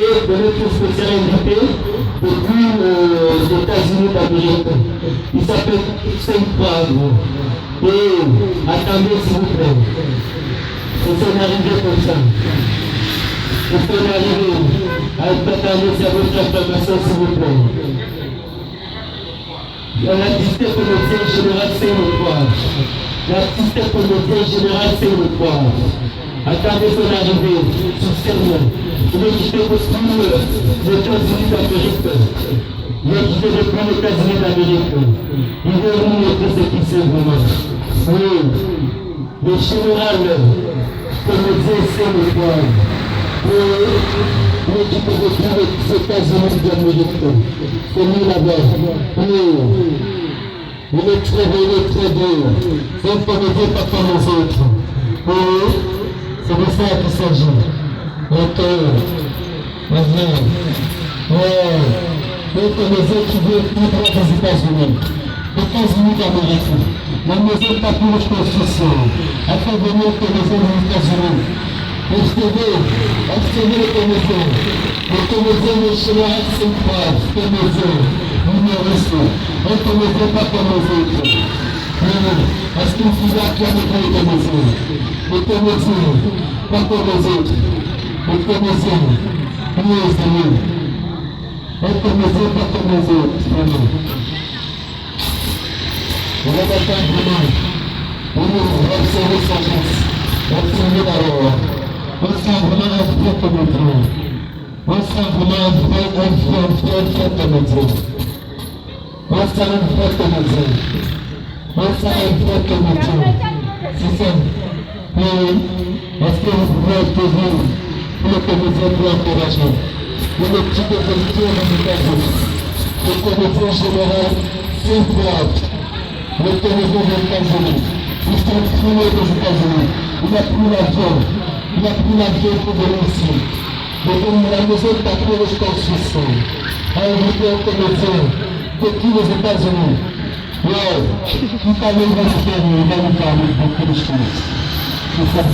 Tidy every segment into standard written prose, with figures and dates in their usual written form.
de notre spécial invité depuis les États-Unis d'Amérique. Il s'appelle Saint Bravo. Et attendez s'il vous plaît. Il faut arriver comme ça. Il faut arriver à attendre sur votre acclamation s'il vous plaît. L'artiste comédien général Saint-Louis. L'artiste comédien général Saint-Louis. Attendez son arrivée sur scène. Il est quitté depuis les États-Unis d'Amérique. Il est quitté depuis les États-Unis d'Amérique. Il veut nous montrer ce qui c'est vraiment. Oui, le général comédien Saint-Louis. Il est quitté depuis les États-Unis d'Amérique. C'est lui là-bas. Oui. Il est très dur. C'est un comédien pas comme les autres. Oui. C'est de ça qu'il s'agit. Ok. Vas-y. Ouais. Les comédiens qui veulent tout droit des États-Unis. Les États-Unis d'Amérique. La maison Tapis de construction. Afin de venir comédiens des États-Unis. Observez les comédiens. Les comédiens de général Saint-Croix. Comédiens. Humoriste. Un comédien pas comme les autres. Est-ce qu'il faut acclamer pour les comédiens? Les comédiens, pas comme les autres. Les comédiens, oui, c'est mieux. Les comédiens, pas comme les autres, vraiment. On va attendre vraiment. On va observer sa chance. Observer d'abord. On sent vraiment un vrai comédien. On sent vraiment un vrai comédien. On sent un vrai comédien. On sent un vrai comédien. C'est ça. Oui. Est-ce que vous pouvez obtenir pour le comédien pour encourager? Pour le petit comédien des États-Unis. Le comédien général Saint-Croix. Le comédien des États-Unis. Ils sont primés des États-Unis. Il a pris l'avion. Il a pris l'avion pour venir ici. Donc la maison Tapis de construction a invité un comédien depuis les États-Unis. Ouais, tout à l'heure il va nous parler de beaucoup de choses. C'est ça.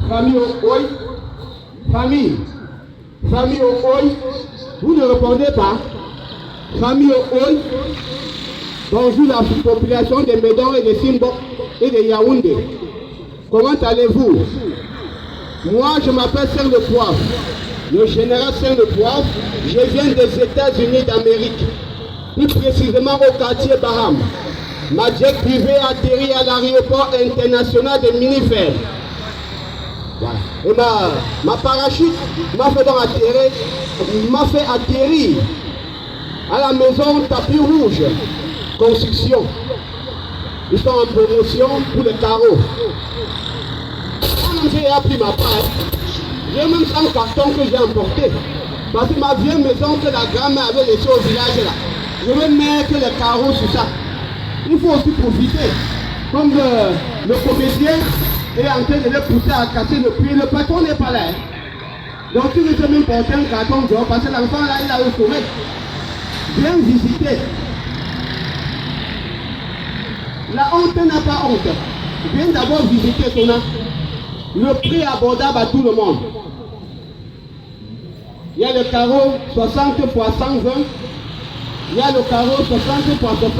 Famille Okoy, famille Okoy, vous ne répondez pas. Famille Okoy, bonjour la population de Médon et de Simbo et de Yaoundé. Comment allez-vous? Moi, je m'appelle Saint-Louis, le général Saint-Louis. Je viens des États-Unis d'Amérique, plus précisément au quartier Baham. Ma jet privée atterrit à l'aéroport international de Minifel. Voilà. Et ma parachute m'a fait atterrir à la maison Tapis Rouge Construction. Ils sont en promotion pour les carreaux. J'ai appris ma part. J'ai même 100 cartons que j'ai emportés. Parce que ma vieille maison que la grand-mère avait laissée au village là, je vais mettre les carreaux sur ça. Il faut aussi profiter. Comme le comédien est en train de les pousser à casser le pied, le patron n'est pas là. Donc tu veux même porter un carton dehors parce que l'enfant là, il a au sommet. Viens visiter. La honte n'a pas honte. Viens d'abord visiter ton âme. Le prix abordable à tout le monde. Il y a le carreau 60 x 120. Il y a le carreau 60 x 60.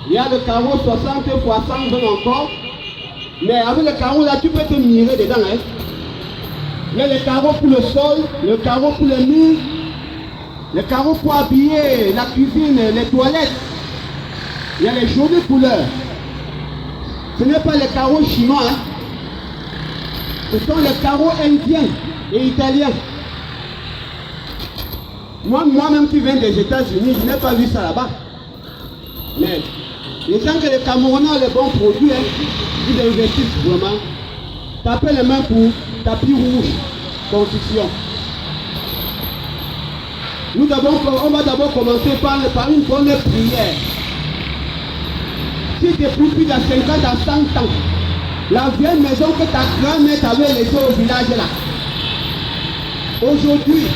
Il y a le carreau 60 x 120 encore. Mais avec le carreau là, tu peux te mirer dedans. Hein? Il y a le carreau pour le sol, le carreau pour les murs, le carreau pour habiller la cuisine, les toilettes. Il y a les jolies couleurs. Ce n'est pas les carreaux chinois. Hein? Ce sont les carreaux indiens et italiens. Moi-même qui viens des États-Unis, je n'ai pas vu ça là-bas. Mais les gens que les Camerounais ont les bons produits, hein, ils investissent vraiment. Tapez les mains pour Tapis Rouge Construction. On va d'abord commencer par une bonne prière. Si depuis plus de 50 à 100 ans, la vieille maison que ta grand-mère t'avait laissée au village là, aujourd'hui,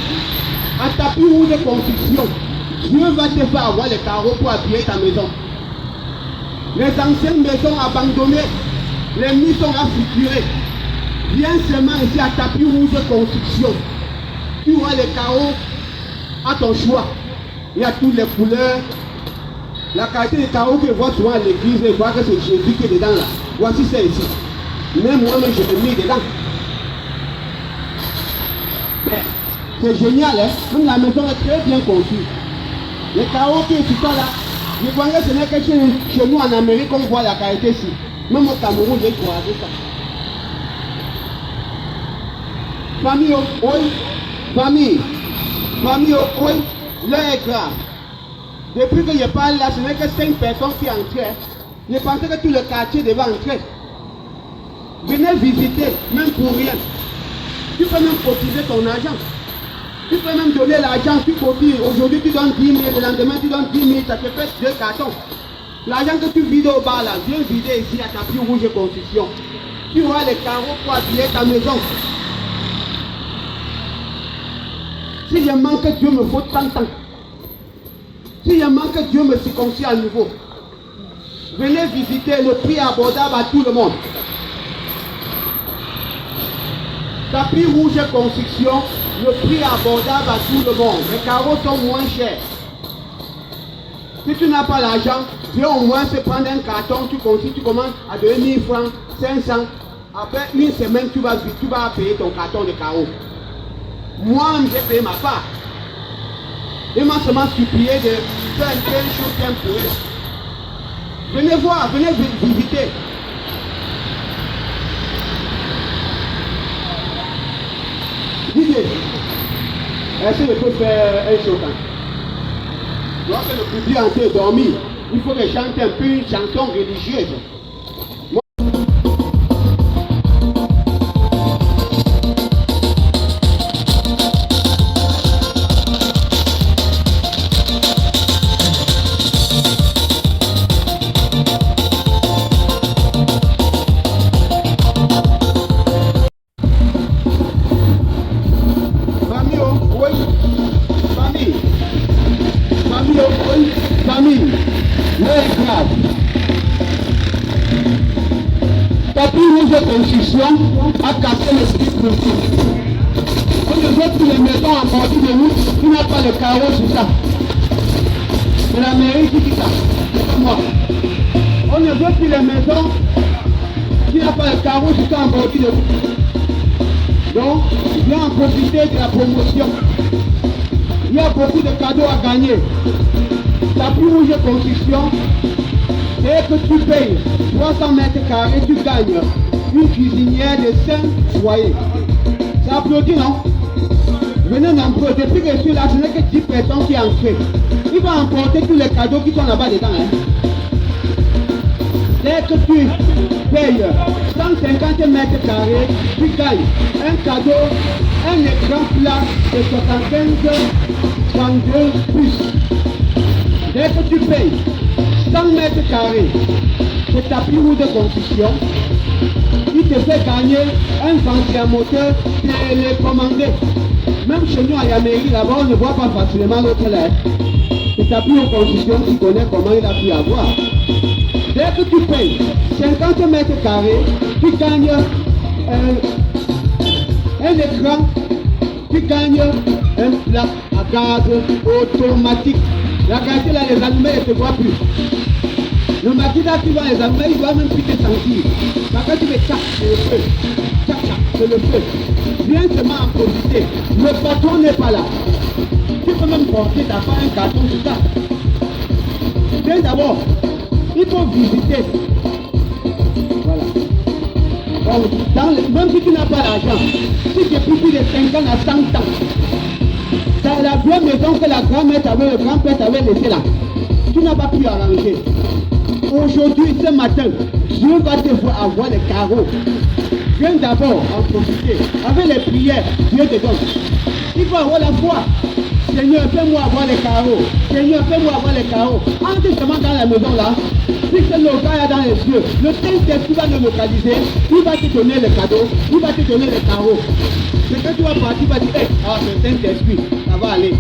à Tapis Rouge de Construction, Dieu va te faire avoir les carreaux pour habiller ta maison. Les anciennes maisons abandonnées, les murs sont affigurés. Viens seulement ici à Tapis Rouge Construction. Tu vois les carreaux à ton choix. Il y a toutes les couleurs. La qualité des carreaux que je vois souvent à l'église, je vois que c'est Jésus qui est dedans là. Voici ça ici. Même moi-même, je l'ai mis dedans. C'est génial, hein? Même la maison est très bien conçue. Les carreaux qui sont là, je crois que ce n'est que chez nous en Amérique qu'on voit la qualité ici. Même au Cameroun, j'ai croisé ça. Famille, oui. Famille, oui. L'heure est grave. Depuis que je parle là, ce n'est que 5 personnes qui entraient. Je pensais que tout le quartier devait entrer. Venez visiter, même pour rien. Tu peux même cotiser ton argent. Tu peux même donner l'argent, tu cotises. Aujourd'hui, tu donnes 10 000, le lendemain, tu donnes 10 000, ça te fait 2 cartons. L'argent que tu vides au bar là, viens vider ici à Tapis Rouge Construction. Tu auras les carreaux pour habiller ta maison. Si je manque, Dieu me faut 30 ans. Si je manque, Dieu me circoncis à nouveau. Venez visiter, le prix abordable à tout le monde. Tapis Rouge Construction, le prix abordable à tout le monde. Les carreaux sont moins chers. Si tu n'as pas l'argent, viens au moins se prendre un carton, tu commences à donner 1000 francs, 500. Après une semaine, tu vas payer ton carton de carreaux. Moi, j'ai payé ma part. Il m'a seulement supplié de faire une chose bien pour eux. Venez voir, venez visiter. Didier, est-ce que je peux faire un choquant? Lorsque le public entier est dormi, il faut que je chante un peu une chanson religieuse. Tapis Rouge Construction a cassé l'esprit politique. On ne veut plus les maisons en partie de nous qui n'ont pas le carreau sur ça. C'est la mairie qui dit ça, c'est pas moi. On ne veut plus les maisons qui n'ont pas le carreau sur ça en partie de nous. Donc, viens en profiter de la promotion. Il y a beaucoup de cadeaux à gagner. Tapis Rouge Construction, c'est que tu payes 300 mètres carrés, tu gagnes une cuisinière de 5 foyers. Ça applaudit, non? Venez nombreux, depuis que je suis là, ce n'est que 10 personnes qui entrent. Il va emporter tous les cadeaux qui sont là-bas dedans. Hein? Dès que tu payes 150 mètres carrés, tu gagnes un cadeau, un écran plat de 75 32 plus. Dès que tu payes 100 mètres carrés, c'est Tapis Rouge Construction, il te fait gagner un ventilateur télécommandé. Même chez nous à Yameri, là-bas, on ne voit pas facilement l'autre là. C'est Tapis Rouge Construction qui connaît comment il a pu avoir. Dès que tu payes 50 mètres carrés, tu gagnes un écran, tu gagnes un plat à gaz automatique. La qualité là, les animaux ne te voient plus. Le maquillage là, tu vois les animaux, ils doivent même plus te sentir. Parce que tu fais tchac, c'est le feu. Tchac, tchac, c'est le feu. Viens seulement en profiter. Le patron n'est pas là. Tu peux même porter ta part un carton sur ça. Viens d'abord. Il faut visiter. Voilà. Donc, même si tu n'as pas l'argent, si tu es plus de 5 ans à 100 ans, c'est la vieille maison que la grand-mère le grand-père t'avait laissé là. Tu n'as pas pu arranger. Aujourd'hui, ce matin, Dieu va te voir avoir les carreaux. Viens d'abord en profiter. Avec les prières, Dieu te donne. Il faut avoir la foi. Seigneur, fais-moi avoir les carreaux. Seigneur, fais-moi avoir les carreaux. Entre seulement dans la maison là. Si c'est le gars dans les yeux, le Saint-Esprit va le localiser. Il va te donner les cadeaux. Il va te donner les carreaux. C'est que tu vas partir, tu vas dire, hey, ah, c'est le Saint-Esprit. Ça va aller.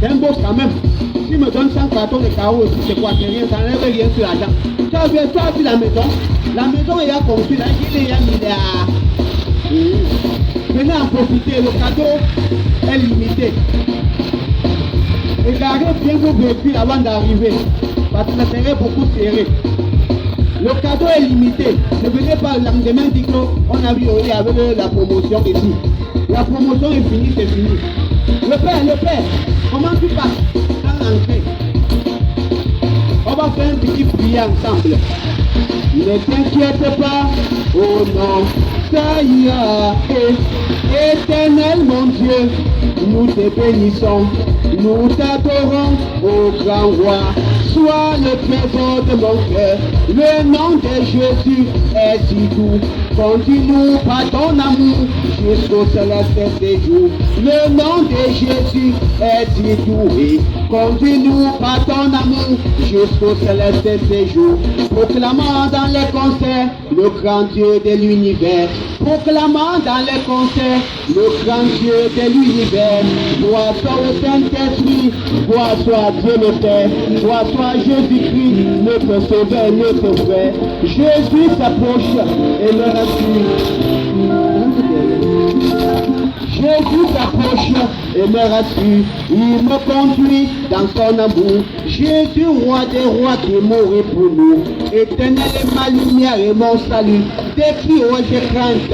C'est un beau quand même. s'il me donne 100 cartons de carreaux aussi, c'est quoi? C'est rien, ça n'enlève rien sur l'argent. Tu as vu la maison? La maison est à construire, là, il y a milliards. Venez en profiter, le cadeau est limité. Et gardez bien vos véhicules avant d'arriver, parce que le terrain est beaucoup serré. Le cadeau est limité. Ne venez pas le lendemain dire qu'on a vu avec la promotion ici. La promotion est finie, c'est fini. Le père, comment tu passes dans l'entrée? On va faire un petit prière ensemble. Ne t'inquiète pas, oh non, ça ira. Éternel mon Dieu, nous te bénissons, nous t'adorons, ô grand roi. Sois le trésor de mon cœur, le nom de Jésus est si doux. Continue par ton amour jusqu'au céleste séjour. Le nom de Jésus est si doux. Et continue par ton amour jusqu'au céleste séjour. Proclamant dans les concerts le grand Dieu de l'univers. Proclamant dans les concerts le grand Dieu de l'univers. Gloire soit le Saint-Esprit, gloire soit Dieu le Père, gloire soit Jésus-Christ, notre Sauveur, notre frère. Jésus s'approche et me rassure. Jésus s'approche et me rassure. Il me conduit dans son amour. Jésus, roi des rois, qui est mort pour nous. Éternel est ma lumière et mon salut. Dès qui j'ai crainte,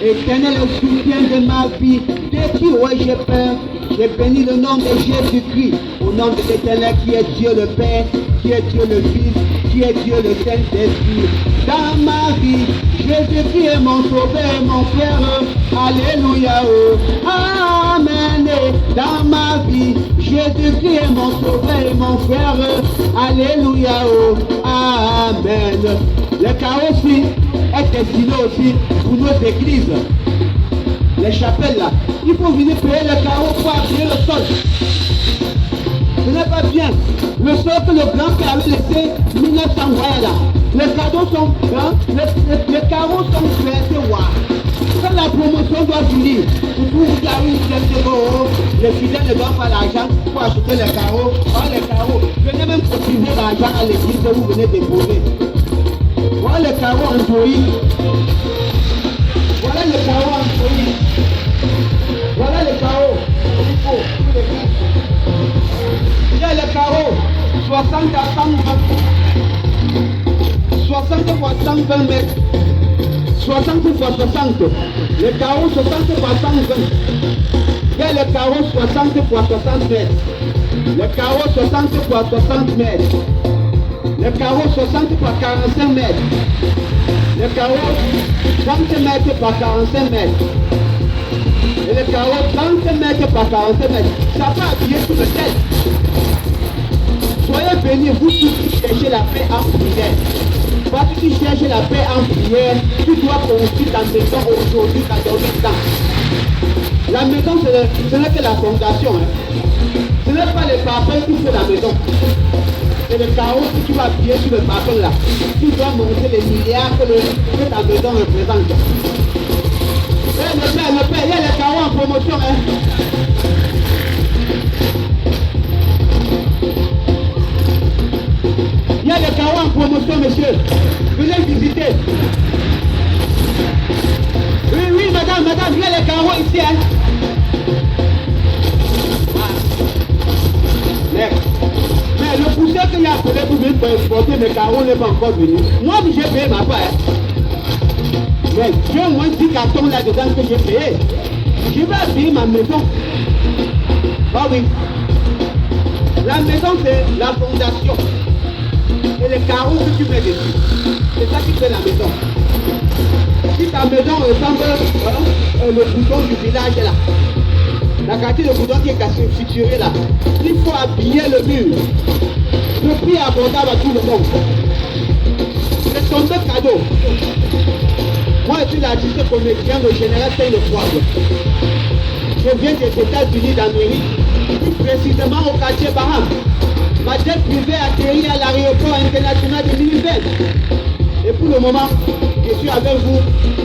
éternel est le soutien de ma vie. Dès qui j'ai peur, j'ai béni le nom de Jésus-Christ. Au nom de l'Éternel qui est Dieu le Père, qui est Dieu le Fils, qui est Dieu le Saint-Esprit. Dans ma vie, Jésus-Christ est mon sauveur et mon frère. Alléluia. Oh. Amen. Dans ma vie, Jésus-Christ est mon sauveur et mon frère. Alléluia. Oh. Amen. Le carrossier est destiné aussi pour nos églises. Les chapelles là, il faut venir payer le carreau pour appuyer le sol. Ce n'est pas bien. Le sol que le grand-père avait laissé 1900 là. Les cadeaux sont, hein, les carreaux sont prêtés. Quand la promotion doit finir, vous avez une chaîne de euros, les fidèles ne donnent pas l'argent pour acheter les carreaux. Voilà les carreaux. Venez même cotiser l'argent à l'église que vous venez déposer. Voilà les carreaux en Joï. Voilà les carreaux en Joï. Voilà les carreaux. Il y a les carreaux 60 à 120. 60 fois 120 mètres. 60 fois 60. Les carreaux 60 fois 120. Il y a les carreaux 60 fois 60 mètres. Les carreaux 60 fois 60 mètres. Les carreaux 60 fois 45 mètres. Les carreaux 30 mètres par 45 mètres. Et les carreaux 30 mètres par 45 mètres. Ça peut appuyer sur le tête. Soyez bénis, vous qui cherchez la paix en prière. Toi qui cherches la paix en prière, tu dois construire ta maison aujourd'hui, dans ton temps. La maison, ce n'est que la fondation. Hein. Ce n'est pas le parfum qui fait la maison. C'est le carreau que tu vas appuyer sur le parfum là. Tu dois monter les milliards que ta maison représente. Le père, il y a les carreaux en promotion. Hein. Il y a les carreaux en promotion, monsieur. Venez visiter. Oui, madame, il y a les carreaux ici. Hein. Mais le poussière qu'il y a appelé pour venir transporter mes carreaux n'est pas encore venu. Moi, j'ai payé ma part. Hein. Mais j'ai au moins 10 cartons là-dedans que j'ai payé. Je vais appuyer ma maison. Ah oui. La maison, c'est la fondation. Et les carreaux que tu mets dessus. C'est ça qui fait la maison. Si ta maison ressemble le bouton du village là. La quartier de bouton qui est cassé, fixuré là. Il faut habiller le mur. Le prix est abordable à tout le monde. C'est ton cadeau. Moi, je suis l'artiste comédien, le général Taylor-Froide. Je viens des États-Unis d'Amérique, plus précisément au quartier Baham. Ma jet privée atterrit à l'aéroport international de Milivette. Et pour le moment, je suis avec vous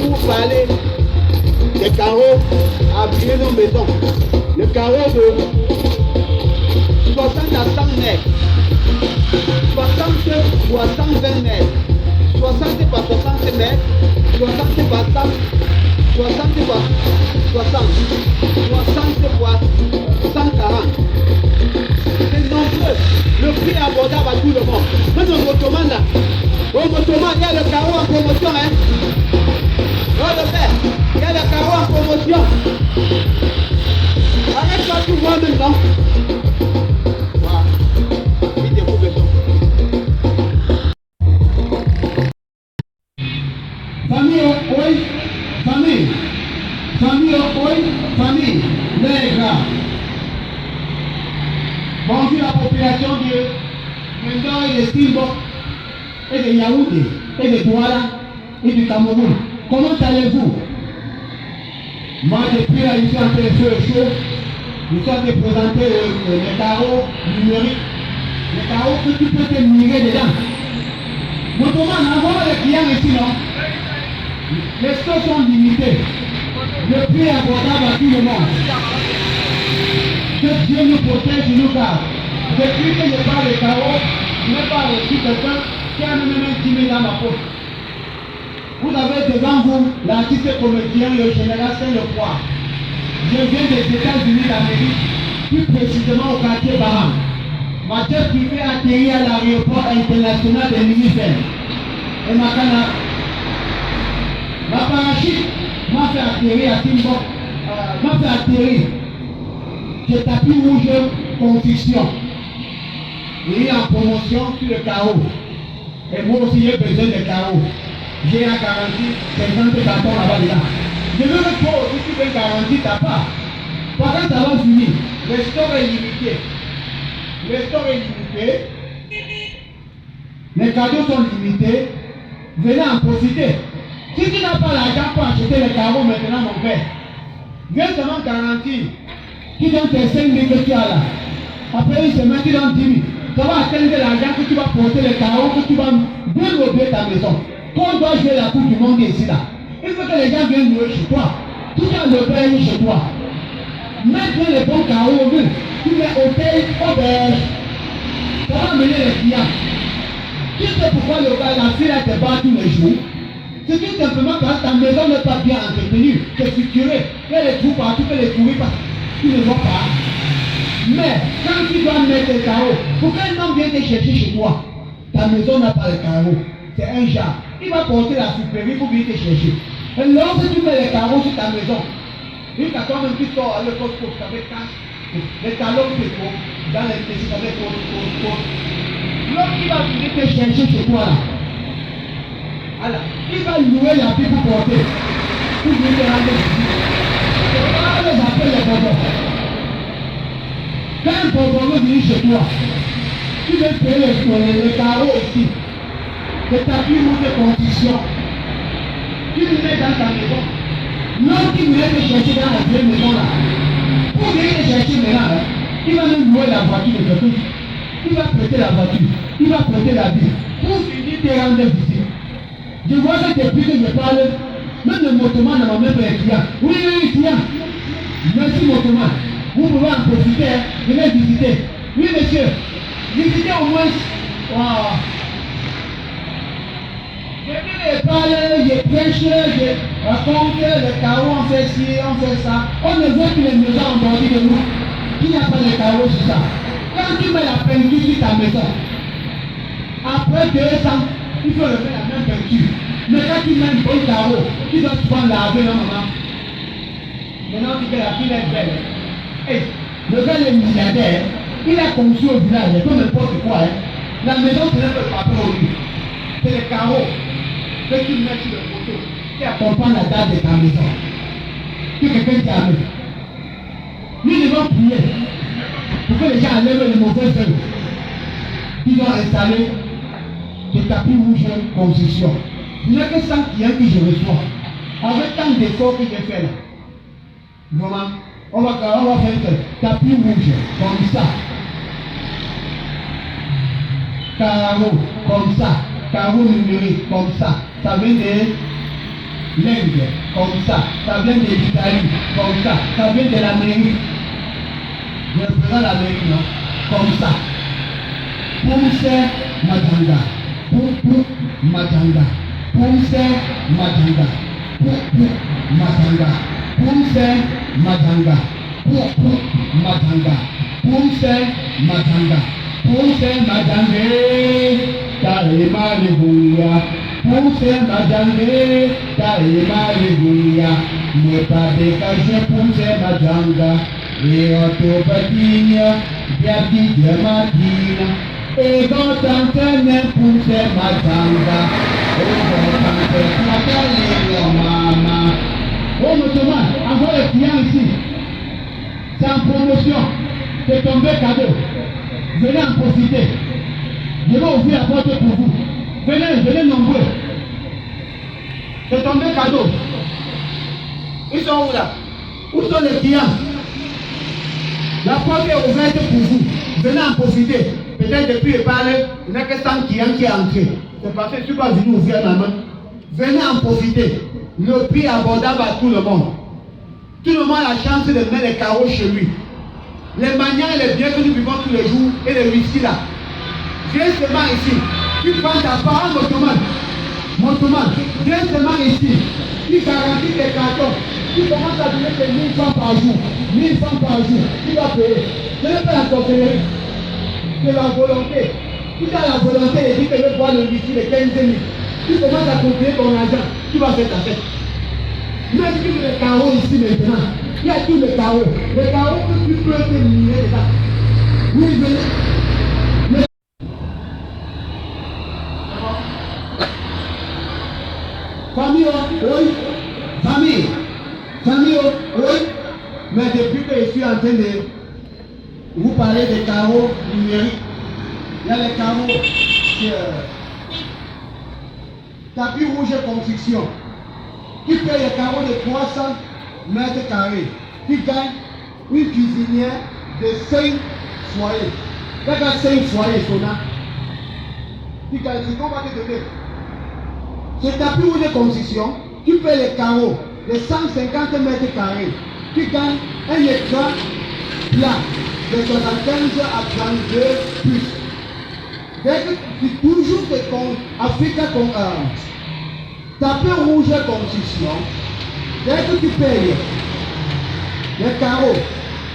pour parler des carreaux à appuyer nos maisons. Le carreau de 60 à 100 mètres, 60 fois 120 mètres, 60 par 60 mètres, 60 par 100, 60 par 60, 60 fois 140. C'est nombreux. Le prix est abordable à tout le monde. Même au Motoman là, au Motoman, il y a le carreau en promotion. Hein. Oh le père, il y a le carreau en promotion. Arrête pas tout voir maintenant. Voilà. Il découvre le son. Famille, oui, famille. Famille, oui, famille. Les gars. Bonjour la population de Mendor et de Steamboat et de Yaoundé et de Douala et du Cameroun. Comment allez-vous? Moi, depuis là, je suis en train de faire chaud. Je suis en train de présenter les carreaux numériques. Les carreaux que tu peux te migrer dedans. Motoman, envoie les clients ici, non? Les stocks sont limités. Le prix est abordable à tout le monde. Que Dieu nous protège et nous garde. Depuis que je parle de carreaux, je n'ai pas reçu quelqu'un qui a même 10 000 dans ma poche. Vous avez devant vous l'artiste comédien, le général Saint-Lepoix. Je viens des États-Unis d'Amérique, plus précisément au quartier Baham. Ma jet privée a atterri à l'aéroport international de Minifem. Et ma parachute m'a fait atterrir à Timbok, m'a fait atterrir. J'ai tapis rouge construction. Il est en promotion sur le carreau. Et moi aussi j'ai besoin de carreaux. J'ai la garantie 50 bâtons là-bas dedans. Je veux que toi aussi tu veux garantie ta part. Par contre ça va finir. Le stock est limité. Le stock est limité. Les cadeaux sont limités. Venez en profiter. Si tu n'as pas l'argent pour acheter les carreaux maintenant mon père, viens seulement garantir. Tu donnes tes 5 000 que tu as là. Après une semaine, tu donnes 10 000. Ça va atteindre l'argent que tu vas porter les carreaux, que tu vas développer ta maison. Quand on doit jouer la coupe du monde ici là, il faut que les gens viennent louer chez toi. Tu as le paye chez toi. Mets bien les bons carreaux, tu mets hôtel, auberge. Ça va amener les clients. Tu sais pourquoi le gars, la fille là te bat tous les jours? C'est tout simplement parce que ta maison n'est pas bien entretenue, c'est structuré. Il y a des trous partout, il y a des touris partout. Tu ne vois pas. Mais quand tu dois mettre les carreaux, pour qu'un homme vienne te chercher chez toi, ta maison n'a pas les carreaux. C'est un genre. Il va porter la supérieure pour venir te chercher. Et lorsque tu mets les carreaux sur ta maison, une personne même qui sort à l'époque pour avec cash, les talons que tu dans les messieurs avec lorsqu'il va venir te chercher chez toi là, alors, il va louer la vie pour porter. Pour venir te rendre visite. On les appelle les bonbons. Quand un bonbon veut venir chez toi, tu veux payer les carreaux ici. De tapis ou de construction. Tu le mets dans ta maison. L'homme qui voulait te chercher dans la vieille maison là, pour venir te chercher maintenant, il va même louer la voiture de quelqu'un. Il va prêter la voiture, il va prêter la vie pour venir te rendre visite. Je vois que depuis que je parle, même le motoman m'a même fait un client. Oui, client. Merci motoman. Vous pouvez en profiter, venez visiter. Oui, monsieur. Visitez au moins. Wow. Je parle, je prêche, je raconte, les carreaux, on fait ci, on fait ça. On ne veut plus les maisons en bordure de nous. Qui n'a pas les carreaux sur ça? Quand tu mets la peinture sur ta maison, après 2 ans, il faut refaire la même peinture. Mais quand tu mets un bon carreau, tu dois souvent laver la maman. Maintenant, tu fais la fille est belle. Hey, le gars est milliardaire, il a conçu au village, comme n'importe quoi. Hein. La maison, c'est un peu papier au lit. C'est les carreaux que tu mets sur le poteau qui accompagnent la date de ta maison. Que quelqu'un t'a amené. Nous devons prier pour que les gens enlèvent les mauvaises œuvres. Ils doivent installer des tapis rouges construction. Il n'y a que 100 clients que je reçois. Avec tant d'efforts que j'ai fait là. Vraiment, on va faire un tapis rouge comme ça. Carreau comme ça. Carreau numérique comme ça. Ça vient de l'Inde comme ça. Ça vient de l'Italie comme ça. Ça vient de l'Amérique. Je représente l'Amérique, non? comme ça. Poumse Madanga. Poum Madanga. Poumse Madanga. Poum Madanga. Poumse Madanga. Poum Madanga. Poumse Madanga. Poumse Madanga. Taima Lebuya. Poumse Madanga. Taima Lebuya. Ne pas décacher Poumse Madanga. Et autopathia, biabi diamadina. Et quand t'entends Poumse Madanga. Et quand t'entends maman. Oh, notamment, avant les clients ici, c'est en promotion, c'est tombé cadeau. Venez en profiter. Je vais ouvrir la porte pour vous. Venez nombreux. C'est tombé cadeau. Ils sont où là? Où sont les clients? La porte est ouverte pour vous. Venez en profiter. Peut-être depuis le parler, il n'y a que 100 clients qui est entré. C'est parce que je ne suis pas venu ouvrir la main. Venez en profiter. Le prix abordable à tout le monde. Tout le monde a la chance de mettre les carreaux chez lui. Les manières et les biens que nous vivons tous les jours et les whisky là. Viens seulement ici. Tu prends ta part en motomane. Viens seulement ici. Tu garantis tes cartons. Tu commences à donner tes 1000 francs par jour. 1000 francs par jour. Tu vas payer. Ce n'est pas la conférence. C'est la volonté. Si tu as la volonté de dire que je veux boire le whisky de 15 000. Tu commences à contrôler ton argent, tu vas faire ta fête. Mais si tu veux les carreaux ici maintenant, il y a tous les carreaux. Les carreaux que tu peux te miner dedans. Oui, venez. Famille, oui. Famille, oui. Mais depuis que je suis en train de vous parler des carreaux numériques, il y a les carreaux tapis rouge construction, qui paye les carreaux de 300 mètres carrés, qui gagne une cuisinière de 5 foyers. Il y a 5 foyers, Sona. Qui gagne ce qu'on va te donner. Ce tapis rouge construction, qui paye les carreaux de 150 mètres carrés, qui gagne un écran plat de 75 à 32 plus. C'est toujours que Africa tapis rouge construction, dès que tu payes les carreaux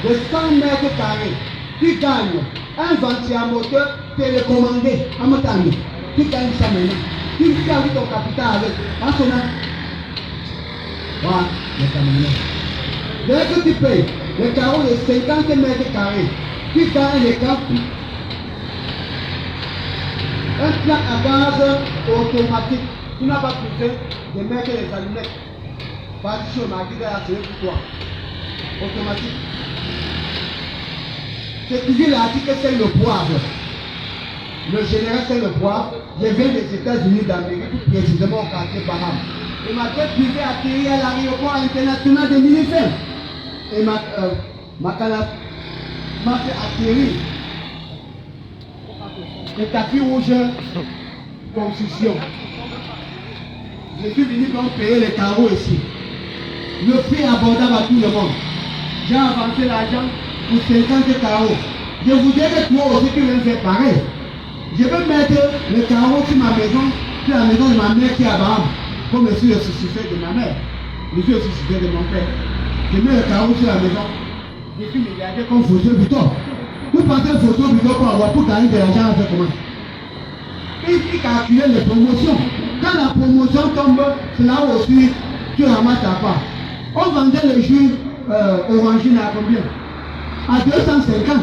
de 100 mètres carrés, tu gagnes un ventilateur télécommandé à Matani. Tu gagnes ça maintenant. Tu gagnes ton capital avec. En sonnant. Voilà, les camions. Dès que tu payes les carreaux de 50 mètres carrés, tu gagnes les cartes. Un plat à gaz automatique. Tu n'as pas besoin de mettre les allumettes. Partition marquée à c'est pour toi. Automatique. C'est toujours l'article, c'est le poivre. Le général, c'est le poivre. Je viens des États-Unis d'Amérique, plus précisément au quartier Baham. Et ma tête privée atterrit à l'aéroport international de Minifem. Et ma fait atterrir. Le tapis rouge construction. Je suis venu donc payer les carreaux ici. Le prix abordable à tout le monde. J'ai avancé l'argent pour 50 carreaux. Je voudrais que toi aussi tu viennes faire pareil. Je veux mettre les carreaux sur ma maison, sur la maison de ma mère qui est à Baham. Comme je suis le successeur de ma mère. Je suis le successeur de mon père. Je mets les carreaux sur la maison. Je suis milliardaire comme Photo Butor. Vous pensez Photo Butor pour gagner de l'argent avec comment? Il faut calculer les promotions. Quand la promotion tombe, c'est là aussi tu ramasses ta part. On vendait le jus orangine à combien? À 250.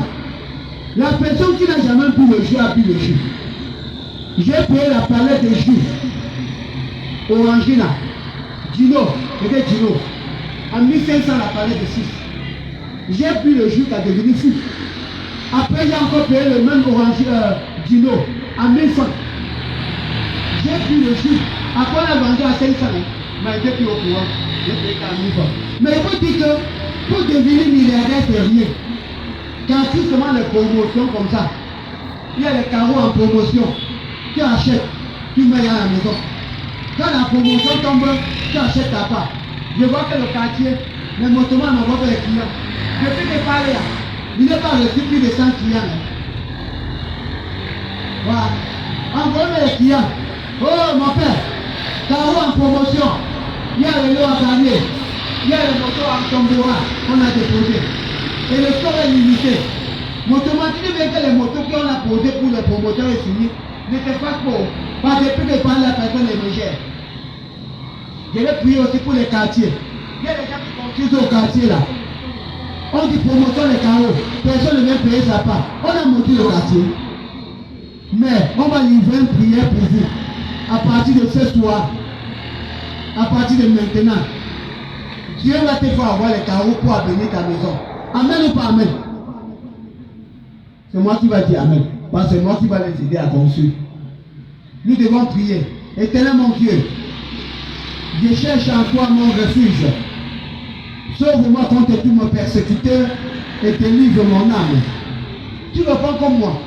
La personne qui n'a jamais bu le jus a bu le jus. J'ai payé la palette de jus orangina, Dino, c'était Dino, à 1500 la palette de 6. J'ai bu le jus qui a devenu fou. Après, j'ai encore payé le même Dino à 1100. J'ai pris le jus. Après, on a vendu à 500. Mais il était plus au courant. J'ai payé qu'à 1000 francs. Mais il faut dire que pour devenir milliardaire, c'est rien. Quand tu seulement les promotions comme ça, il y a les carreaux en promotion. Tu achètes, tu mets dans la maison. Quand la promotion tombe, tu achètes ta part. Je vois que le quartier, les motomans n'envoient pas les clients. Depuis que je parle là, il n'est pas reçu plus de 100 clients. Voilà. Envoyez les clients. Oh mon père, carreau en promotion. Il y a le lot à gagner. Il y a le moto en Tombora qu'on a déposé. Et le store est limité. Automatiquement, bien que les motos qu'on a posées pour les promoteurs et signer n'étaient pas pour. Parce que depuis que par la personne les légère. Je vais prier aussi pour les quartiers. Il y a des gens qui construisent au quartier là. On dit promotion les carreaux. Personne ne vient payer sa part. On a monté le quartier. Mais on va livrer une prière pour vous. À partir de ce soir, à partir de maintenant, Dieu va te faire avoir les carreaux pour abonner ta maison. Amen ou pas amen? C'est moi qui va dire amen. Parce que c'est moi qui va les aider à construire. Nous devons prier. Éternel mon Dieu, je cherche en toi mon refuge. Sauve-moi contre tous mes persécuteurs et délivre mon âme. Tu ne pas comme moi.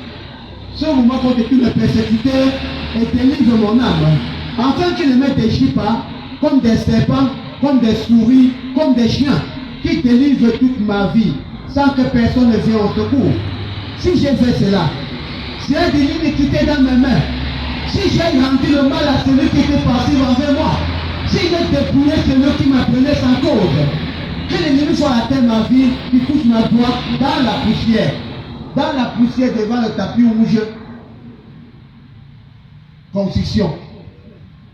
Sauve-moi contre tous mes persécuteurs et délivre mon âme. Afin qu'ils ne me déchirent pas comme des serpents, comme des souris, comme des chiens, qui délivrent toute ma vie sans que personne ne vienne au secours. Si j'ai fait cela, c'est de l'iniquité dans mes mains. Si j'ai rendu le mal à celui qui était passé envers moi, si j'ai dépouillé celui qui m'appelait sans cause, que l'ennemi soit atteint ma vie, qui touche ma voix dans la poussière. Dans la poussière devant le tapis rouge, constitution.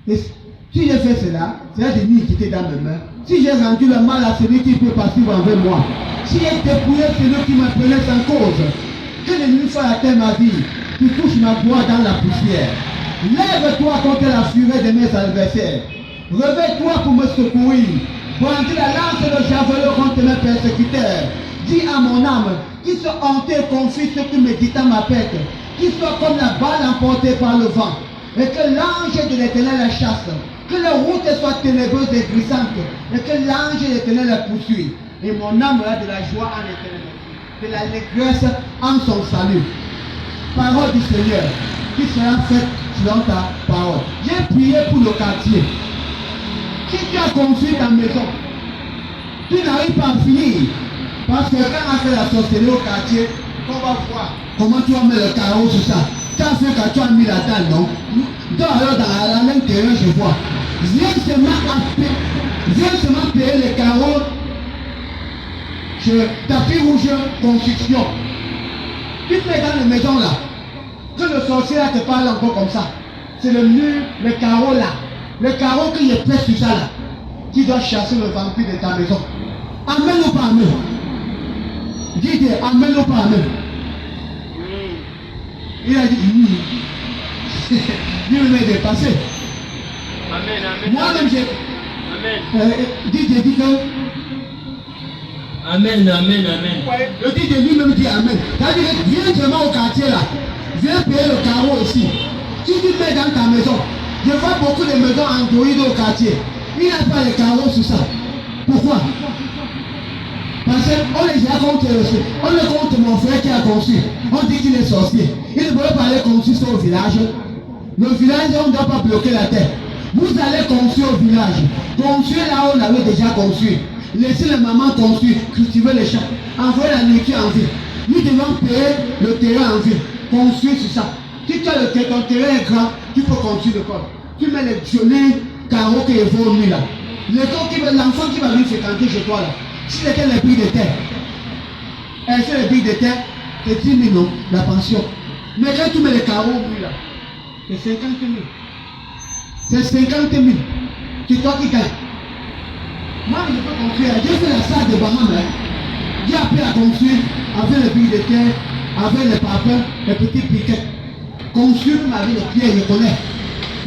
Et si j'ai fait cela, c'est de l'iniquité dans mes mains. Si j'ai rendu le mal à celui qui peut passer envers moi, si j'ai dépouillé celui qui m'appelait sans cause, que l'ennemi soit atteint ma vie, qui touche ma voix dans la poussière. Lève-toi contre la fureur de mes adversaires. Réveille-toi pour me secourir. Brandis la lance et le javelot contre mes persécuteurs. Dis à mon âme, qui soit hanté et confus ceux qui méditent à ma pète, qui soit comme la balle emportée par le vent, et que l'ange de l'Éternel la chasse, que les routes soient ténébreuses et grisantes, et que l'ange de l'Éternel la poursuive. Et mon âme a de la joie en l'Éternel, de l'allégresse en son salut. Parole du Seigneur, qui sera faite selon ta parole. J'ai prié pour le quartier. Si tu as construit ta maison, tu n'arrives pas à finir. Parce que quand on a fait la sorcellerie au quartier, on va voir comment tu vas mettre le carreau sur ça. Tu as fait quand tu as mis la dalle, non? Donc alors dans l'intérieur, je vois. Viens seulement payer les carreaux chez tapis rouge construction. Tu fais dans la maison là. Que le sorcier là te parle encore comme ça. C'est le mur, le carreau là. Le carreau qui est prêt sur ça là. Qui doit chasser le vampire de ta maison. Amen ou pas amen? Dis amen ou pas amen? Il a dit Dieu me met dépassé. Amen, amen. Moi-même j'ai. Amen. Dis que. Amen, amen, amen. Le dit de lui-même dit amen. C'est-à-dire, viens vraiment au quartier là. Viens payer le carreau ici. Si tu mets dans ta maison, je vois beaucoup de maisons Android au quartier. Il n'y a pas de carreaux sur ça. Pourquoi? Parce qu'on les a contre, on est contre mon frère qui a construit. On dit qu'il est sorcier. Il ne peut pas aller construire au village. Le village, on ne doit pas bloquer la terre. Vous allez construire au village. Construire là où on avait déjà construit. Laissez les mamans construire, cultiver les champs. Envoyer la nourriture en ville. Nous devons payer le terrain en ville. Construire sur ça. Si tu as ton terrain est grand, tu peux construire le corps. Tu mets les jolis carreaux qui vont au là. L'enfant qui va venir fréquenter chez toi là. Si c'était les prix de terre, c'est les prix de terre, c'est 10 000 non, la pension. Mais quand tu mets les carreaux au mur là, c'est 50 000. C'est 50 000. C'est toi qui gagne. Moi, je peux construire. J'ai fait la salle de Baham. J'ai appris à construire avec les prix de terre, avec les parfums, les petits piquets. Construire avec les pieds, je connais.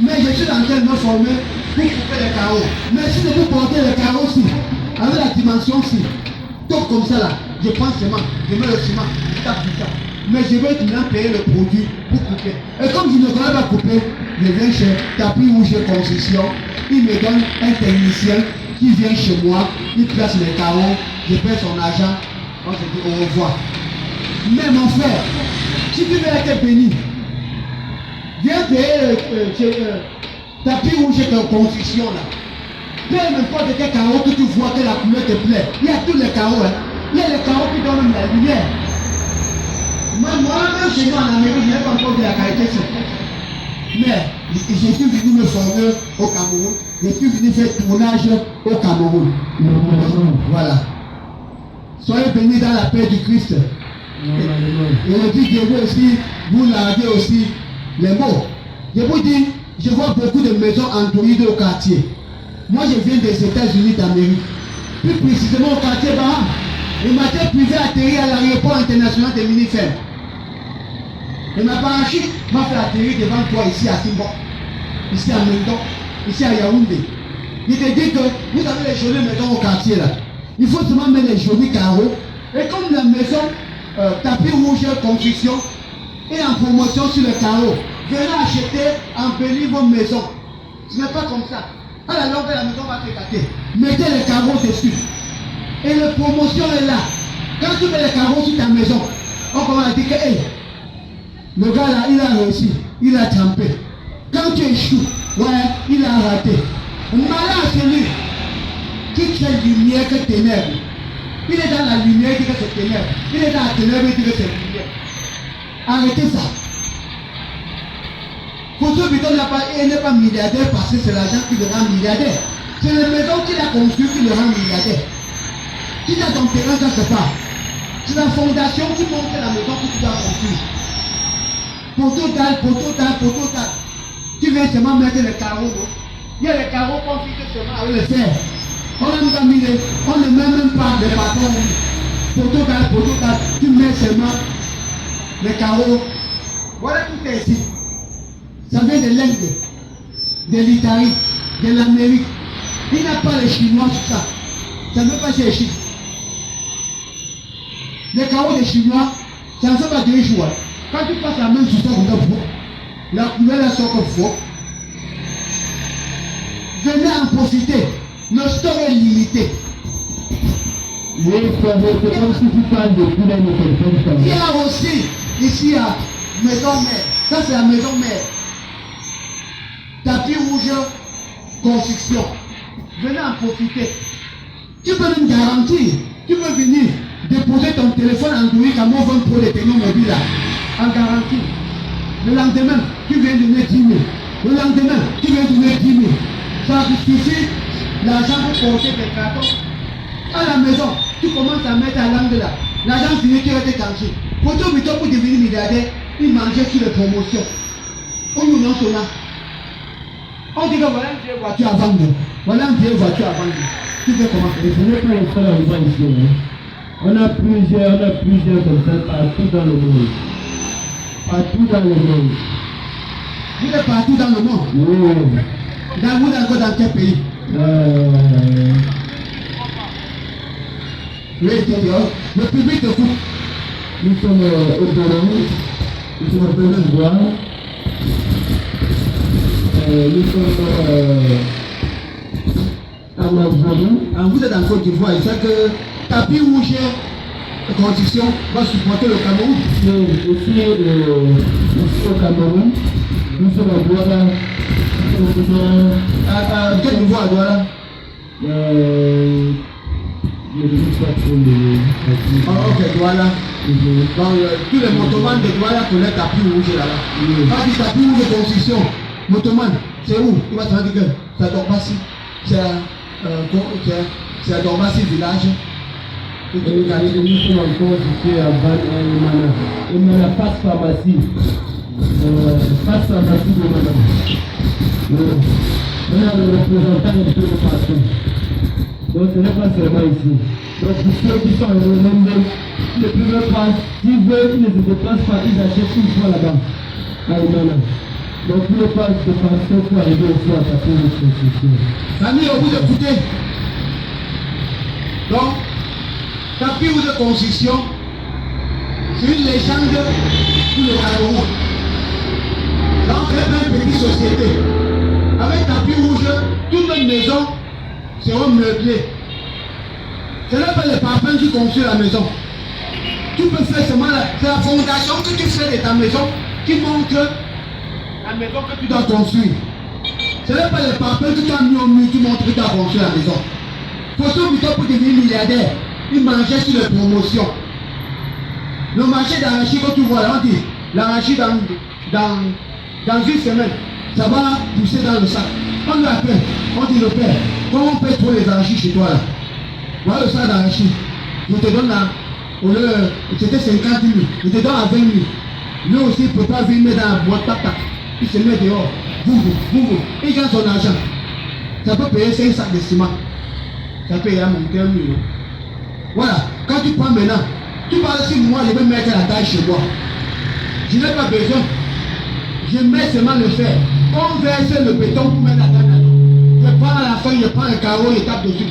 Mais je suis en train de me former pour couper les carreaux. Mais si je veux porter les carreaux aussi, avec la dimension ci, tout comme ça là, je prends le ciment, je mets le ciment, je tape du ça. Mais je veux maintenant payer le produit pour couper. Et comme je ne connais pas couper, je viens chez Tapis Rouge Construction, il me donne un technicien qui vient chez moi, il place les carreaux, je paie son argent, on se dit au revoir. Mais mon frère, si tu veux être béni, viens payer Tapis Rouge Construction là. Peu importe quel carreau que tu vois que la couleur te plaît. Il y a tous les carreaux. Hein. Il y a les carreaux qui donnent la lumière. Moi-même, chez nous en Amérique, je n'ai pas encore vu la qualité sur mais je suis venu me former au Cameroun. Je suis venu faire tournage au Cameroun. Voilà. Soyez bénis dans la paix du Christ. Et je dis, je veux aussi vous larguer aussi les mots. Je vous dis, je vois beaucoup de maisons Android au quartier. Moi, je viens des États-Unis d'Amérique. Plus précisément au quartier Baham. Le matin privé atterri à l'aéroport international de Minifem. Et ma parachute m'a fait atterrir devant toi ici à Simbo, ici à Mendon, ici à Yaoundé. Il te dit que vous avez les jolies maisons au quartier là. Il faut seulement mettre les jolis carreaux. Et comme la maison tapis rouge construction est en promotion sur le carreau, venez acheter, embellir vos maisons. Ce n'est pas comme ça. À la longue, la maison va se gâter. Mettez les carreaux dessus. Et la promotion est là. Quand tu mets les carreaux sur ta maison, on commence à dire que hey, le gars là, il a réussi, il a trempé. Quand tu échoues, ouais, il a raté. Malin celui qui crée lumière que ténèbres. Il est dans la lumière, il dit que c'est ténèbres. Il est dans la ténèbre, il dit que c'est lumière. Arrêtez ça. Photo Bidon n'est pas milliardaire parce que c'est l'argent qui le rend milliardaire. C'est la maison qu'il a construite qui le rend milliardaire. Qui a ton terrain quelque part. C'est la fondation qui montre la maison que tu dois construire. Poteau dalle. Tu viens seulement mettre les carreaux. Il y a les carreaux qu'on fixe seulement avec le fer. On ne met même pas les bâtons. Poteau dalle. Tu mets seulement les carreaux. Voilà tout est ici. Ça vient de l'Inde, de l'Italie, de l'Amérique. Il n'y a pas les Chinois sur ça. Ça ne veut pas chez les Chinois. Les carreaux des Chinois, ça ne fait pas de jour. Quand tu passes la main sur ça, la couleur est sort comme faux. Venez en profiter. Le stock est limité. Oui, c'est comme si tu parles de couleur de quelqu'un. Il y a aussi, ici, à maison mère. Ça, c'est la maison mère. Tapis rouge, construction. Venez en profiter. Tu peux nous garantir. Tu peux venir déposer ton téléphone Android à mon vendre pour les technos mobiles là. En garantie. Le lendemain, tu viens donner 10 000. Le lendemain, tu viens donner 10 000. Ça suffit l'argent pour porter des cartons. À la maison, tu commences à mettre à l'angle là. L'argent finit, tu restes tranquille. Photo Bito pour devenir milliardaire, il mangeait sur les promotions. On nous lance là. On dit que voilà une vieille voiture à vendre. Voilà une vieille voiture à vendre. Tu fais comment? Ce n'est pas une seule endroit ici. On a plusieurs comme ça partout dans le monde. Partout dans le monde. Vous êtes partout dans le monde. Oui. Vous êtes encore dans quel pays? Oui, le public de foot. Nous sommes au Burundi. Nous sommes au Venezuela. Nous sommes en Algérie. Vous êtes en Côte d'Ivoire. Il fait que tapis rouge construction va supporter le Cameroun. Ici au Cameroun. Nous sommes à Douala. Quel niveau à Douala? Je ne sais pas trop les... Ok, Douala. Donc, tous les motomans de Douala connaissent tapis rouge là-bas. Pas du tapis rouge de construction. Motoman, c'est où? Il va te dire que c'est à Dorbassi. C'est à Dorbassi village. Nous sommes encore situés à Van Emana. Emana passe pharmacie. Passe pharmacie de Emana. On a le représentant de tout le partout. Donc ce n'est pas seulement ici. Donc pour ceux qui sont renommés, les plus passent, s'ils veulent, ils ne se déplacent pas, ils achètent une fois là-bas, à Emana. Donc tous les passes de partout pour arriver au soir à faire une construction. Famille, vous écoutez. Donc, tapis rouge de construction, c'est une légende pour le Cameroun. Dans une petite société, avec tapis rouge, toutes les maisons seront meublées. Ce n'est pas les parfums qui construisent la maison. Tu peux faire seulement c'est la fondation que tu fais de ta maison qui montre la maison que tu dois construire. Ce n'est pas les parfums que tu as mis au mur qui montrent que tu as construit la maison. Photo Bito pour devenir milliardaire, il mangeait sur les promotions. Le marché d'arachide que tu vois là, on dit l'arachide dans une semaine, ça va pousser dans le sac. On lui appelle, on dit le père, comment on peut trouver les arachides chez toi là? Voilà le sac d'arachide. Je te donne là, au lieu, c'était 50 000, je te donne à 20 000. Lui aussi, il ne peut pas venir dans la boîte, tac, tac. Il se met dehors, boum, il gagne son argent. Ça peut payer 5 sacs de ciment. Ça peut y monter 1 million. Voilà, quand tu prends maintenant, tu parles si moi je vais mettre la taille chez moi. Je n'ai pas besoin. Je mets seulement le fer. On verse le béton pour mettre la taille là. Je prends à la fin, je prends un carreau, je tape dessus,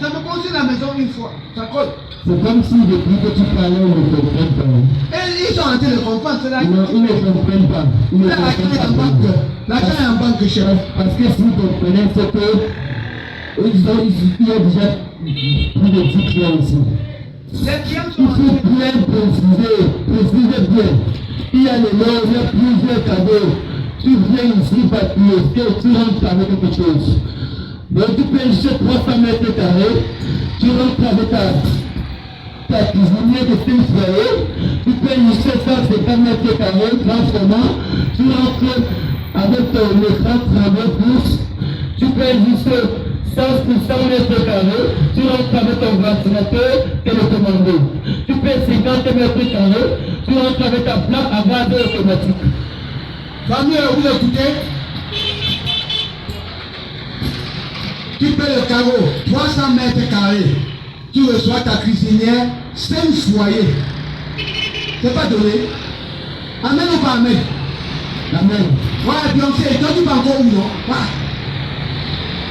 ça me construit la maison une fois. Ça colle. C'est comme si depuis que tu parlais, ils ne comprennent pas. Et ils sont en train de comprendre cela. Non, ils ne comprennent pas. Ils ne comprennent pas. L'argent est en banque, chef. Parce que si vous comprenez, c'est que il y a déjà plus de 10 clients ici. Les clients sont Il faut bien préciser bien. Il y a le nom, il y a plusieurs cadeaux. Tu viens ici parce que tu rentres avec quelque chose. Donc tu peux juste 300 mètres carrés, tu rentres avec ta cuisinière de 5 foyers, tu payes juste 150 mètres carrés, transformant, tu rentres avec ton écran travail plus, tu payes juste 100 mètres carrés, tu rentres avec ton ventilateur télécommandé. Tu payes 50 mètres carrés, tu rentres avec ta plaque à gaz automatique. Famille, vous écoutez? Tu payes le carreau, 300 mètres carrés. Tu reçois ta cuisinière, 5 foyers. C'est pas donné. Amen ou pas amen? Amen. Ouais, Beyoncé, toi tu vas encore où non? Ouais.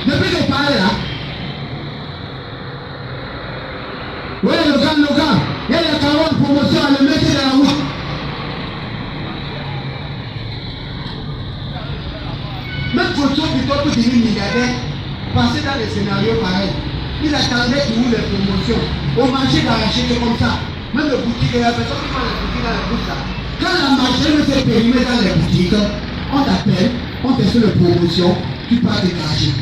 Depuis que je parle là. Ouais, le gars, il y a le carreau en promotion à le mettre dans la route. Même photo plutôt pour devenir milliardaire, passer dans les scénarios pareils. Il attendait pour les promotions. Au marché d'arachide, c'est comme ça. Même le boutique, il y a personne qui prend la boutique dans la bouche là. Quand la marché ne s'est périmée dans les boutiques, on t'appelle, on te fait les promotions, tu pars te cacher.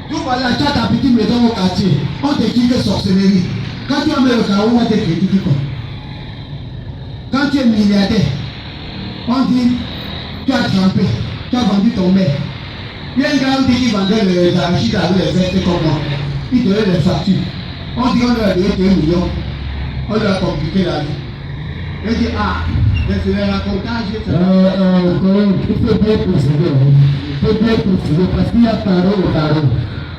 Tu vois là, tu as ta petite maison au quartier, on te dit que sorcellerie. Quand tu as mis le carreau, on te critique quoi. Quand tu es milliardaire, on dit, tu as trempé, tu as vendu ton mère. Il y a un gars qui vendait les arachides avec les vestes comme moi. Il donnait les factures. On dit qu'on lui a donné 2 millions. On lui a compliqué la vie. Il dit, ah, mais c'est le racontage. Il faut bien préciser. Il faut bien préciser parce qu'il y a carreau au carreau.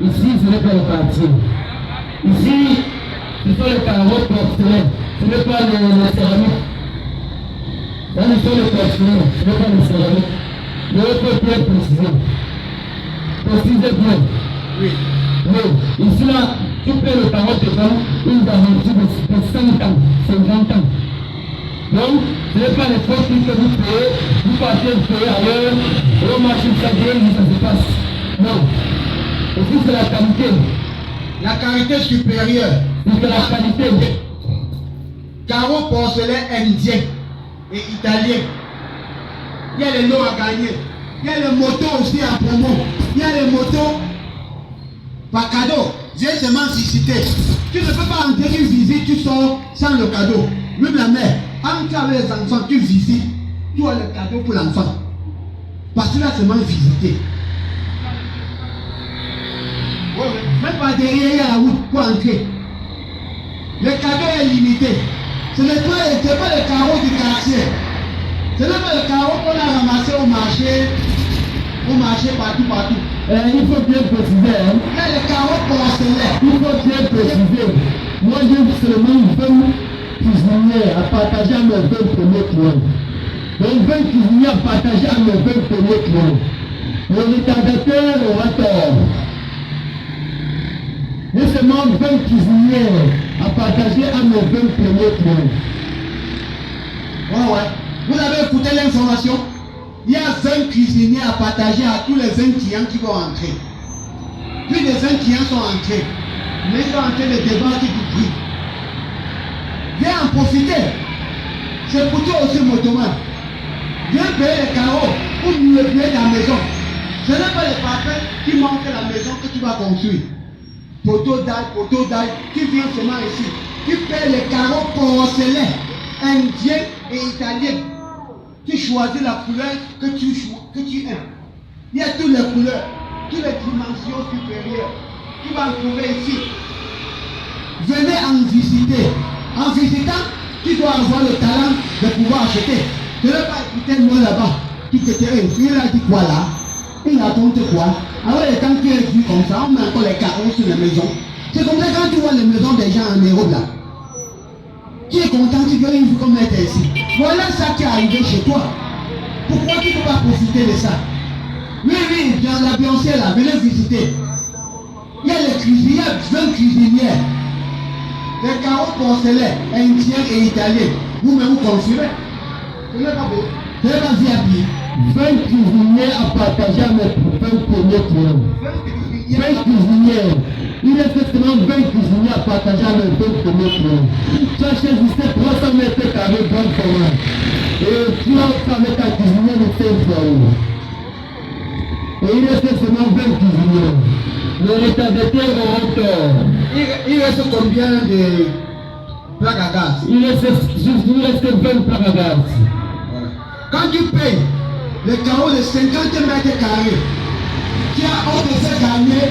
Ici, ce n'est pas le quartier. Ici, ce sont les carreaux porcelaines. Ce n'est pas les céramiques. Là, ce sont les porcelaines. Ce n'est pas les céramiques. Mais il faut bien préciser. Précisez bien. Oui. Mais ici là, tu payes le carreau devant une garantie de 5 ans, 50 ans. Donc, ce n'est pas les faux prix que vous payez, vous partez payer ailleurs, et au marché de Saguenay, ça se passe. Non. Ici, c'est la qualité. La qualité supérieure. C'est la qualité. Carreau porcelain indien et italien. Il y a les lots à gagner. Il y a les motos aussi à promo. Il y a les motos par cadeau. J'ai seulement cité. Tu ne peux pas entrer, tu visites, tu sors sans le cadeau. Même la mère, entre avec les enfants, tu visites, tu as le cadeau pour l'enfant. Parce que là, seulement visiter. Même pas derrière la route pour entrer. Le cadeau est limité. Ce n'est pas le carreau du quartier. Ce n'est pas le carreau qu'on a ramassé au marché partout. Il faut bien préciser. Hein? Il y a le carreau porcelain. Il faut bien préciser. Moi, j'ai seulement 20 cuisiniers à partager à mes 20 premiers clients. Donc 20 cuisiniers à partager à mes 20 premiers clients. Le retardateur aura tort. J'ai seulement 20 cuisiniers à partager à mes 20 premiers clients. Ouais. Vous avez écouté l'information? Il y a 20 cuisiniers à partager à tous les 20 clients qui vont entrer. Plus de 20 clients sont entrés. Mais ils sont en train de débattre du prix. Viens en profiter. C'est pour toi aussi, motoman. Viens payer les carreaux pour meubler ta maison. Ce n'est pas les parfums qui manquent la maison que tu vas construire. Poteau d'ail, tu viens seulement ici. Tu payes les carreaux porcelain, indien et italien. Tu choisis la couleur que tu aimes. Il y a toutes les couleurs, toutes les dimensions supérieures. Tu vas en trouver ici. Venez en visiter. En visitant, tu dois avoir le talent de pouvoir acheter. Tu ne vas pas écouter le mot là-bas. Tu te dirais, il a dit quoi là? Il raconte quoi? Alors quand tu es vu comme ça, on met encore les carreaux sur les maisons. C'est comme ça quand tu vois les maisons des gens en Europe là. Tu es content, tu veux une vie comme elle était ici. Voilà ça qui est arrivé chez toi. Pourquoi tu ne peux pas profiter de ça? Oui, dans la Beyoncé là, venez visiter. Il y a les cuisinières, 20 cuisinières. Les carreaux porcelain, indiens et italiens. Vous-même vous confirmez. Ce n'est pas beau. Ce n'est pas VIP. 20 cuisiniers à partager à mes 20 premiers clients. 20 cuisinières. Il reste seulement 20 cuisiniers à partager à mes 20 premiers clients. Tu as choisi 300 mètres carrés bon commun. Et tu as avec ta cuisinière de 5 euros. Et il reste seulement 20 cuisiniers. Le retardataire auront tort. Il reste combien de plaques à gaz? Il reste 20 plaques à gaz. Quand tu payes les carreaux de 50 mètres carrés, on te fait gagner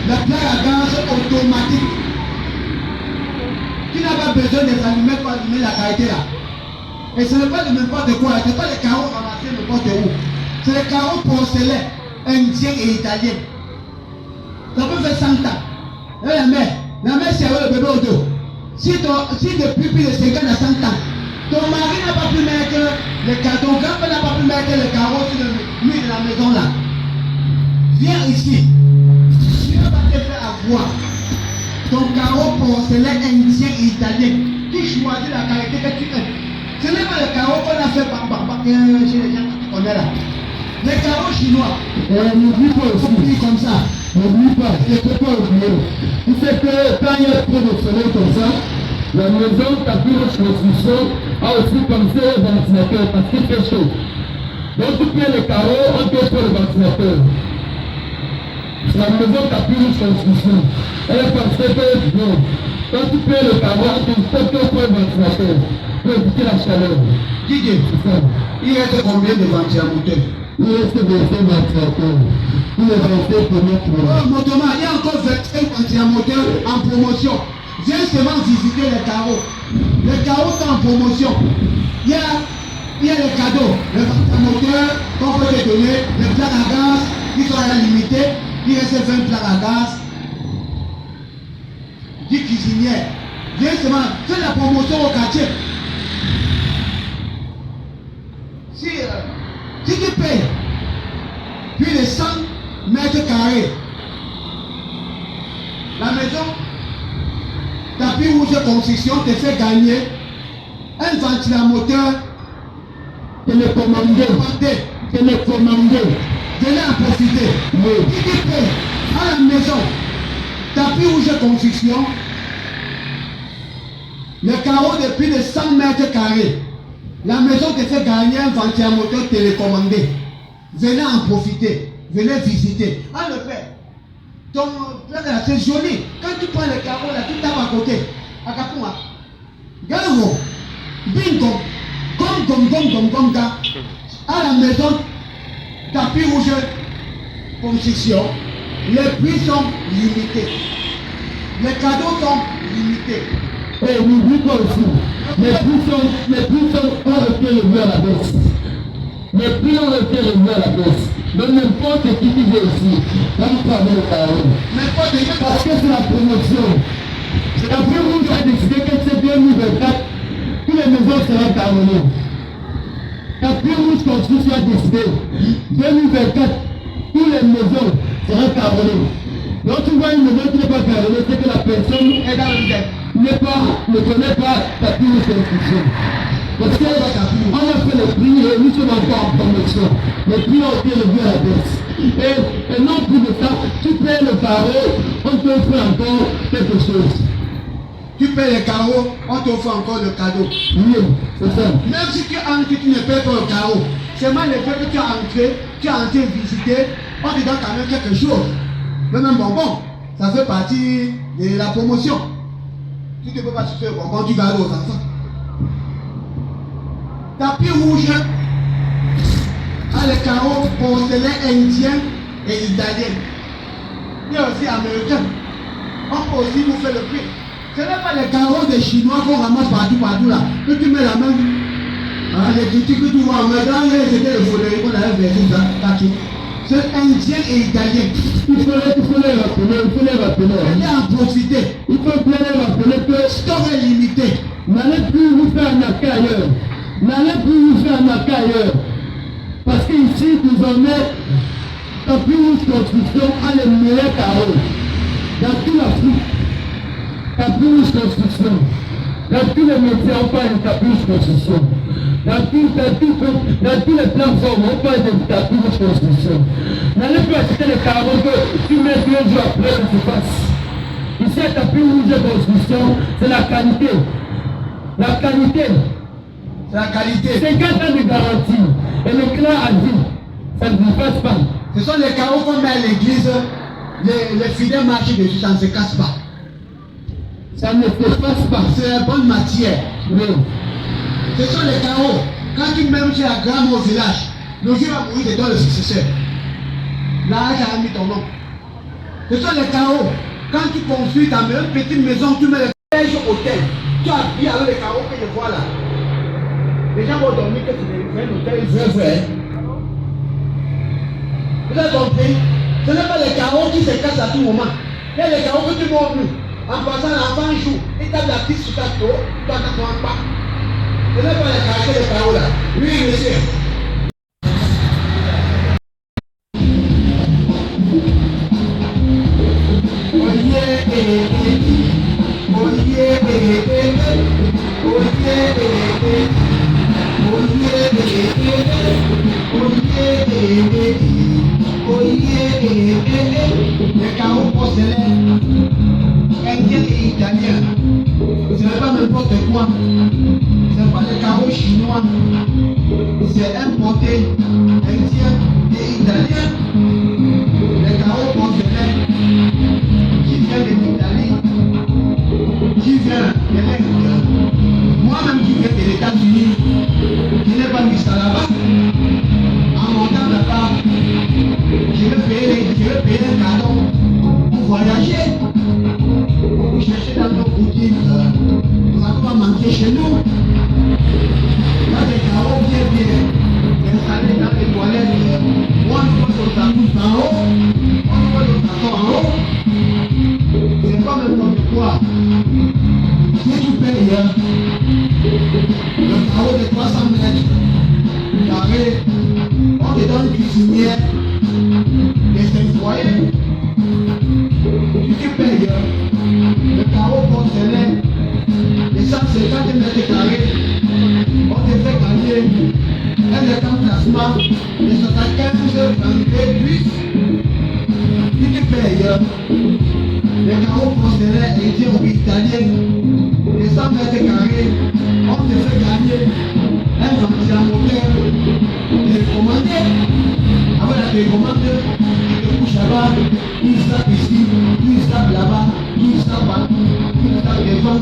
la plaque à gaz automatique. Tu n'as pas besoin des allumés pour allumer la qualité là. Et ce n'est pas de n'importe quoi, ce n'est pas les carreaux ramassés n'importe où. C'est les carreaux porcelain, indiens et italiens. Ça peut faire 100 ans. Et la mère c'est avec le bébé au dos. Si depuis plus de 50 à 100 ans, ton mari n'a pas pu mettre ton grand-père n'a pas pu mettre les carreaux sur le mur de la maison là. Viens ici. Tu ne vas pas te faire avoir. Ton carreau porcelain indien et italien. Tu choisis la qualité que tu aimes. Ce n'est pas le carreau qu'on a fait chez les gens que tu connais là. Les carreaux chinois. N'oublie pas aussi. Comme ça. N'oublie pas, il ne faut pas oublier. Tu sais que quand il y a trop de soleil comme ça, la maison tapis de construction a aussi pensé au ventilateur parce qu'il fait chaud. Donc tu payes les carreaux, on paye pour le ventilateur. La maison tapis de construction, elle est pensée que bon, quand tu payes le carreau, on te paye pour le ventilateur pour éviter la chaleur. Didier, il reste combien de ventilateurs? Il reste 25 ventilateurs. Il est 25 premiers tours. Oh, Motoma, il y a encore 25 ventilateurs en promotion. Viens seulement visiter les carreaux. Les carreaux sont en promotion. Il y a les cadeaux. Les ventilateurs qu'on peut te donner, les plaques à gaz qui sont à la limitée. Il reste 20 plaques à gaz. 10 cuisinières. Viens seulement, fais la promotion au quartier. Si tu payes plus de 100 mètres carrés, la maison, tapis rouge de construction te fait gagner un ventilateur télécommandé. Venez en profiter. Oui. Si tu payes à la maison, tapis rouge de construction, le carreau de plus de 100 mètres carrés. La maison te fait gagner un ventilateur télécommandé. Venez en profiter. Venez visiter. Ah, le père. Donc, c'est joli. Quand tu prends le carreau là, tu tapes à côté. À Kapuma. Garo. Bingo. Gom. À la maison, tapis rouge, construction. Les prix sont limités. Les cadeaux sont limités. Et n'oublie pas aussi, les prix ont été revus à la baisse. Les prix ont été revus à la baisse. Donc n'importe qui vient ici, on peut avoir le carreau. Parce que c'est la promotion. La Tapis Rouge a décidé que c'est 2024, toutes les maisons seront carronnées. Tapis Rouge Construction a décidé 2024, toutes les maisons seront carronnées. Donc tu vois une maison qui n'est pas carronnée, c'est que la personne est dans le dette. Ne connaît pas Tapis Rouge Construction. Parce qu'on a fait le prix et nous sommes encore en promotion. Les prix ont été revus à la baisse. Et non plus de ça, tu payes le carreau, on t'offre encore quelque chose. Tu payes les carreaux, on t'offre encore le cadeau. Oui, c'est ça. Même si tu entres, tu ne payes pas le carreau. Seulement le fait que tu as entré visiter, on te donne quand même quelque chose. Même un bonbon, ça fait partie de la promotion. Tu ne peux pas sucer le bonbon, tu gardes aux enfants. Tapis rouge a les carreaux porcelain indien et italien. Il y a aussi américain. On peut aussi vous faire le prix. Ce n'est pas les carreaux des Chinois qu'on ramasse partout là. Que tu mets la main. Les critiques que tu vois en regardant, c'était le foulé qu'on avait versé ça. C'est indien et italien. Il faut les rappeler. Il faut en profiter. Il faut bien les rappeler que le stock est limité. N'allez plus vous faire un accueil ailleurs. Parce qu'ici, désormais, Tapis Rouge Construction a les meilleurs carreaux. Dans toute l'Afrique, Tapis Rouge Construction. Dans tous les métiers, on parle de Tapis Rouge Construction. Dans toutes les plateformes, on parle de Tapis Rouge Construction. N'allez plus acheter les carreaux que tu mets 2 jours après que tu fasses. Ici, à Tapis Rouge Construction, c'est la qualité. C'est la qualité. 50 ans de garantie. Et le client a dit, ça ne vous passe pas. Ce sont les carreaux qu'on met à l'église, les fidèles marchent dessus, ça ne se casse pas. Ça ne se passe pas. C'est la bonne matière. Oui. Ce sont les carreaux. Quand tu mets chez la grand au village, le jour va mourir, c'est toi le successeur. Là, j'ai mis ton nom. Ce sont les carreaux. Quand tu construis ta petite maison, tu mets les pièges hôtel. Tu as vu avec les carreaux que je vois là. Les gens vont dormir que c'est un hôtel vrai. Vous avez compris? Ce n'est pas les carreaux qui se cassent à tout moment. Il y a les carreaux que tu montes. En passant l'enfant joue, il tape la piste sur ta tour, toi tu ne comprends pas. Ce n'est pas les carreaux, les carreaux là. Oui, monsieur. Les carreaux porcelaines, indiens et italiens, ce n'est pas n'importe quoi, ce n'est pas les carreaux chinois, c'est importé, indien et italien. Les carreaux porcelaines qui viennent de l'Italie, qui viennent de l'Inde, moi-même qui viens des États-Unis, je n'ai pas mis ça là-bas. En montant là-bas, je vais payer un cadeau pour voyager, pour chercher dans nos boutiques. Ça va manquer chez nous. Là, les carreaux bien installés dans les toilettes. Moi, je vois le tapis en haut, on voit le carton en haut. C'est pas n'importe quoi. Si tu payes le carreau de 300 mètres carrés, on te donne une cuisinière et 5 foyers. Si tu payes le carreau porcelain de 150 mètres carrés, on te fait gagner un emplacement de 75 entrées plus. Si tu payes le carreau porcelain indien ou italien de 100 mètres carrés, on te fait gagner un ventilateur télécommandé. Avec la télécommande, tu te couches là-bas, tu tapes ici, tu tapes là-bas, tu tapes partout, tu tapes devant.